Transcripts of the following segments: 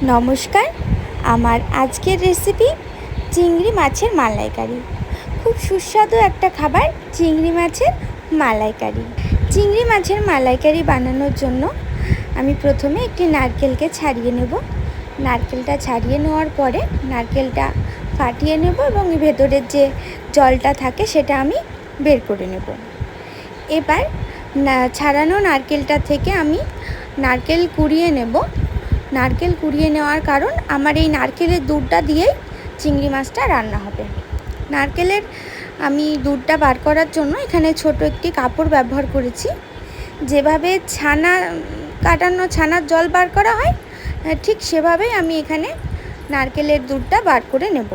নমস্কার। আমার আজকের রেসিপি চিংড়ি মাছের মালাইকারি। খুব সুস্বাদু একটা খাবার চিংড়ি মাছের মালাইকারি। চিংড়ি মাছের মালাইকারি বানানোর জন্য আমি প্রথমে একটি নারকেলকে ছাড়িয়ে নেব। নারকেলটা ছাড়িয়ে নেওয়ার পরে নারকেলটা ফাটিয়ে নেব এবং ভেতরের যে জলটা থাকে সেটা আমি বের করে নেব। এবার ছাড়ানো নারকেলটা থেকে আমি নারকেল কুড়িয়ে নেব। নারকেল কুড়িয়ে নেওয়ার কারণ আমার এই নারকেলের দুধটা দিয়েই চিংড়ি মাছটা রান্না হবে। নারকেলের আমি দুধটা বার করার জন্য এখানে ছোট একটি কাপড় ব্যবহার করেছি। যেভাবে ছানার জল বার করা হয় ঠিক সেভাবেই আমি এখানে নারকেলের দুধটা বার করে নেব।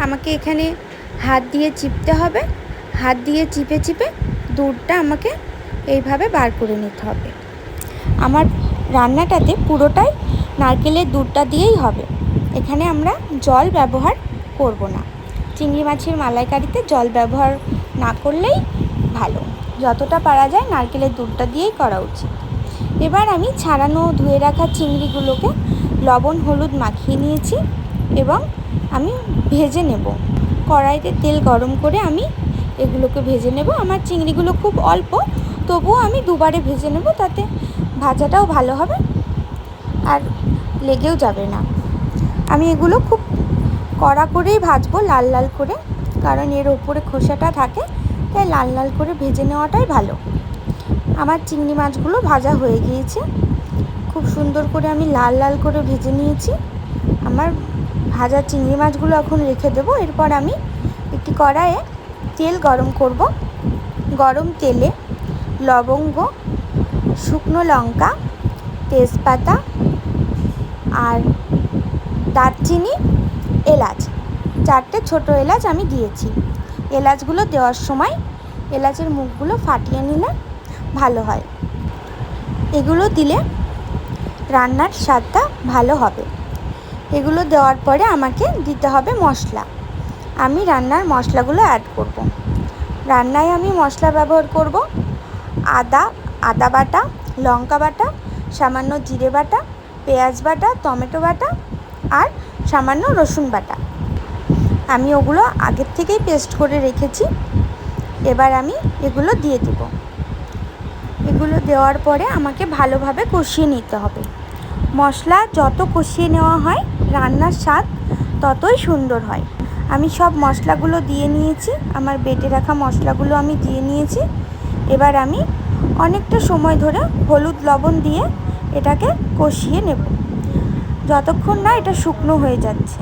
আমাকে এখানে হাত দিয়ে চিপতে হবে। হাত দিয়ে চিপে চিপে দুধটা আমাকে এইভাবে বার করে নিতে হবে। আমার রান্নাটাতে পুরোটাই নারকেলের দুধটা দিয়েই হবে। এখানে আমরা জল ব্যবহার করব না। চিংড়ি মাছের মালাইকারিতে জল ব্যবহার না করলেই ভালো। যতটা পারা যায় নারকেলের দুধটা দিয়েই করা উচিত। এবার আমি ছাড়ানো ধুয়ে রাখা চিংড়িগুলোকে লবণ হলুদ মাখিয়ে নিয়েছি এবং আমি ভেজে নেব। কড়াইতে তেল গরম করে আমি এগুলোকে ভেজে নেব। আমার চিংড়িগুলো খুব অল্প, তবুও আমি দুবারে ভেজে নেব, তাতে ভাজাটাও ভালো হবে আর লেগেও যাবে না। আমি এগুলো খুব কড়া করেই ভাজবো, লাল লাল করে, কারণ এর ওপরে খোসাটা থাকে, তাই লাল লাল করে ভেজে নেওয়াটাই ভালো। আমার চিংড়ি মাছগুলো ভাজা হয়ে গিয়েছে। খুব সুন্দর করে আমি লাল লাল করে ভেজে নিয়েছি। আমার ভাজা চিংড়ি মাছগুলো এখন রেখে দেবো। এরপর আমি একটি কড়াইয়ে তেল গরম করব। গরম তেলে লবঙ্গ, শুকনো লঙ্কা, তেজপাতা আর দারচিনি, এলাচ, 4টে ছোটো এলাচ আমি দিয়েছি। এলাচগুলো দেওয়ার সময় এলাচের মুখগুলো ফাটিয়ে নিলে ভালো হয়। এগুলো দিলে রান্নার স্বাদটা ভালো হবে। এগুলো দেওয়ার পরে আমাকে দিতে হবে মশলা। আমি রান্নার মশলাগুলো অ্যাড করব। রান্নায় আমি মশলা ব্যবহার করব আদা বাটা, লঙ্কা বাটা, সামান্য জিরে বাটা, পেঁয়াজ বাটা, টমেটো বাটা আর সামান্য রসুন বাটা। আমি ওগুলো আগের থেকেই পেস্ট করে রেখেছি। এবার আমি এগুলো দিয়ে দেব। এগুলো দেওয়ার পরে আমাকে ভালোভাবে কষিয়ে নিতে হবে। মশলা যত কষিয়ে নেওয়া হয় রান্নার স্বাদ ততই সুন্দর হয়। আমি সব মশলাগুলো দিয়ে নিয়েছি। আমার বেটে রাখা মশলাগুলো আমি দিয়ে নিয়েছি। এবার আমি অনেকটা সময় ধরে হলুদ লবণ দিয়ে এটাকে কষিয়ে নেব, যতক্ষণ না এটা শুকনো হয়ে যাচ্ছে।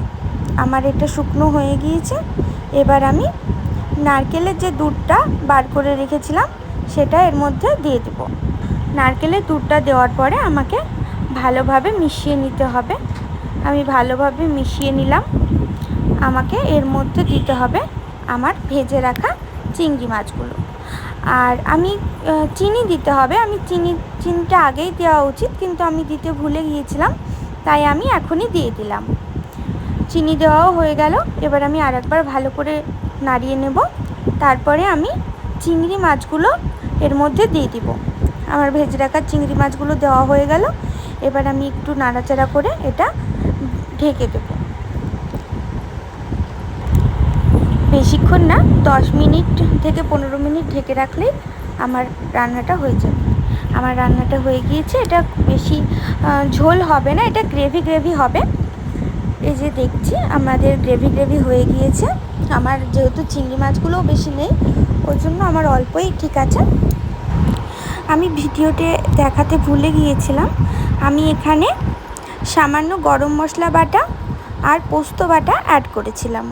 আমার এটা শুকনো হয়ে গিয়েছে। এবার আমি নারকেলের যে দুধটা বার করে রেখেছিলাম সেটা এর মধ্যে দিয়ে দেব। নারকেলের দুধটা দেওয়ার পরে আমাকে ভালোভাবে মিশিয়ে নিতে হবে। আমি ভালোভাবে মিশিয়ে নিলাম। আমাকে এর মধ্যে দিতে হবে আমার ভেজে রাখা চিংড়ি মাছগুলো। আর আমি চিনি দিতে হবে। আমি চিনিটা আগেই দেওয়া উচিত, কিন্তু আমি দিতে ভুলে গিয়েছিলাম, তাই আমি এখনই দিয়ে দিলাম। চিনি দেওয়াও হয়ে গেল। এবার আমি আরেকবার ভালো করে নাড়িয়ে নেব। তারপরে আমি চিংড়ি মাছগুলো এর মধ্যে দিয়ে দিব। আমার ভেজে রাখা চিংড়ি মাছগুলো দেওয়া হয়ে গেল। এবার আমি একটু নাড়াচাড়া করে এটা ঢেকে দেব। বেশিক্ষণ না, 10 মিনিট থেকে 15 মিনিট ঢেকে রাখলেই আমার রান্নাটা হয়ে যাবে। আমার রান্নাটা হয়ে গিয়েছে। এটা বেশি ঝোল হবে না, এটা গ্রেভি হবে। এই যে দেখছি আমাদের গ্রেভি হয়ে গিয়েছে। আমার যেহেতু চিংড়ি মাছগুলোও বেশি নেই, ওই জন্য আমার অল্পই ঠিক আছে। আমি ভিডিওতে দেখাতে ভুলে গিয়েছিলাম, আমি এখানে সামান্য গরম মশলা বাটা আর পোস্ত বাটা অ্যাড করেছিলাম।